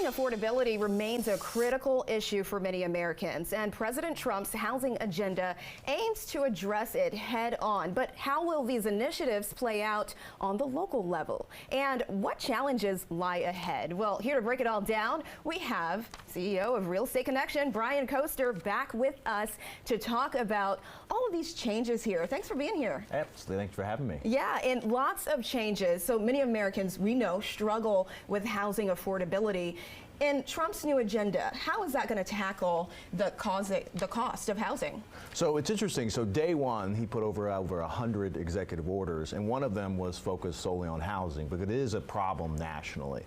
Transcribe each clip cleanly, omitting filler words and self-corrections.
Housing affordability remains a critical issue for many Americans, and President Trump's housing agenda aims to address it head on. But how will these initiatives play out on the local level? And what challenges lie ahead? Well, here to break it all down, we have CEO of Real Estate Connection, Brian Coester, back with us to talk about all of these changes here. Thanks for being here. Absolutely. Thanks for having me. Yeah, and lots of changes. So many Americans, we know, struggle with housing affordability. In Trump's new agenda, how is that going to tackle the cost of housing? So it's interesting. So day one, he put over 100 executive orders, and one of them was focused solely on housing, because it is a problem nationally.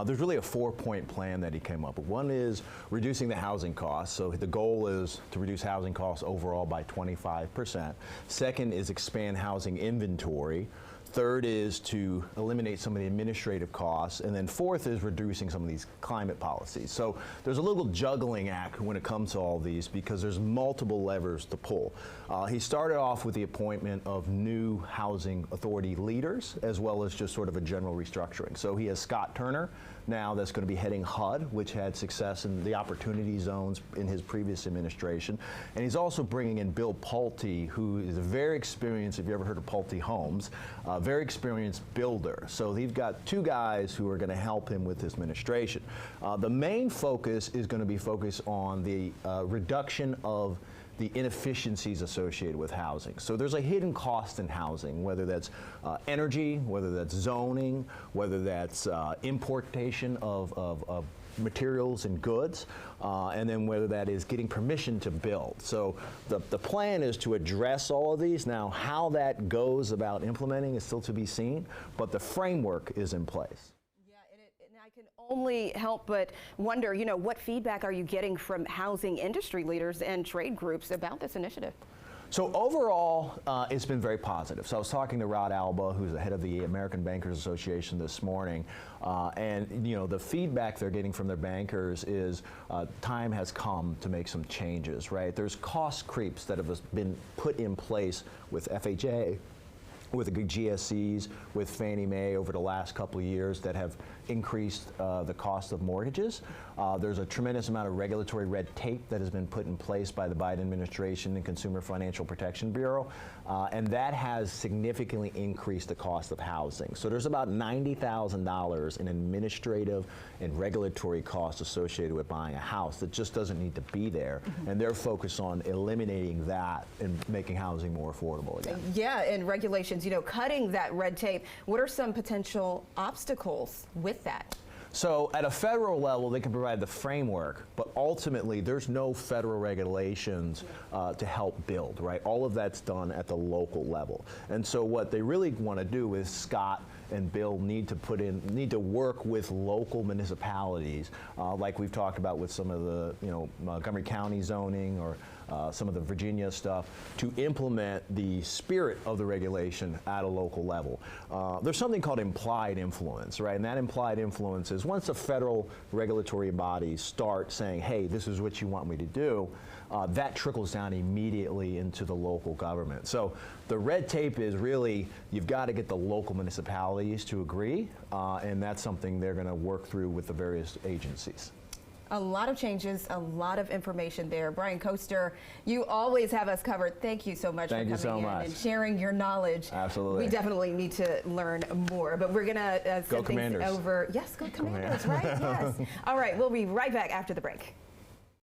There's really a 4-point plan that he came up with. One is reducing the housing costs. So the goal is to reduce housing costs overall by 25%. Second is expand housing inventory. Third is to eliminate some of the administrative costs. And then fourth is reducing some of these climate policies. So there's a little juggling act when it comes to all these, because there's multiple levers to pull. He started off with the appointment of new housing authority leaders, as well as just sort of a general restructuring. So he has Scott Turner now that's going to be heading HUD, which had success in the opportunity zones in his previous administration. And he's also bringing in Bill Pulte, who is a very experienced, if you ever heard of Pulte Homes, very experienced builder. So he's got two guys who are going to help him with his administration. The main focus is going to be focused on the reduction of the inefficiencies associated with housing. So there's a hidden cost in housing, whether that's energy, whether that's zoning, whether that's importation of materials and goods, and then whether that is getting permission to build. So the plan is to address all of these. Now, how that goes about implementing is still to be seen, but the framework is in place. And I can only help but wonder, you know, what feedback are you getting from housing industry leaders and trade groups about this initiative? So overall, it's been very positive. So I was talking to Rod Alba, who's the head of the American Bankers Association this morning, and you know, the feedback they're getting from their bankers is time has come to make some changes, right? There's cost creeps that have been put in place with FHA, with the GSEs, with Fannie Mae over the last couple of years that have increased the cost of mortgages. There's a tremendous amount of regulatory red tape that has been put in place by the Biden administration and Consumer Financial Protection Bureau, and that has significantly increased the cost of housing. So there's about $90,000 in administrative and regulatory costs associated with buying a house that just doesn't need to be there, and they're focused on eliminating that and making housing more affordable again. Yeah, and regulations, you know, cutting that red tape. What are some potential obstacles with that? So at a federal level, they can provide the framework, but ultimately there's no federal regulations to help build, right? All of that's done at the local level. And so what they really want to do is Scott and Bill need to work with local municipalities, like we've talked about with some of the, you know, Montgomery County zoning or some of the Virginia stuff, to implement the spirit of the regulation at a local level. There's something called implied influence, right? And that implied influence is once the federal regulatory bodies start saying, hey, this is what you want me to do, that trickles down immediately into the local government. So the red tape is really, you've got to get the local municipalities to agree, and that's something they're going to work through with the various agencies. A lot of changes, a lot of information there. Brian Coester, you always have us covered. Thank you so much for coming in and sharing your knowledge. Absolutely. We definitely need to learn more, but we're going to send things over. Yes, go Commanders, right? Yes. All right, we'll be right back after the break.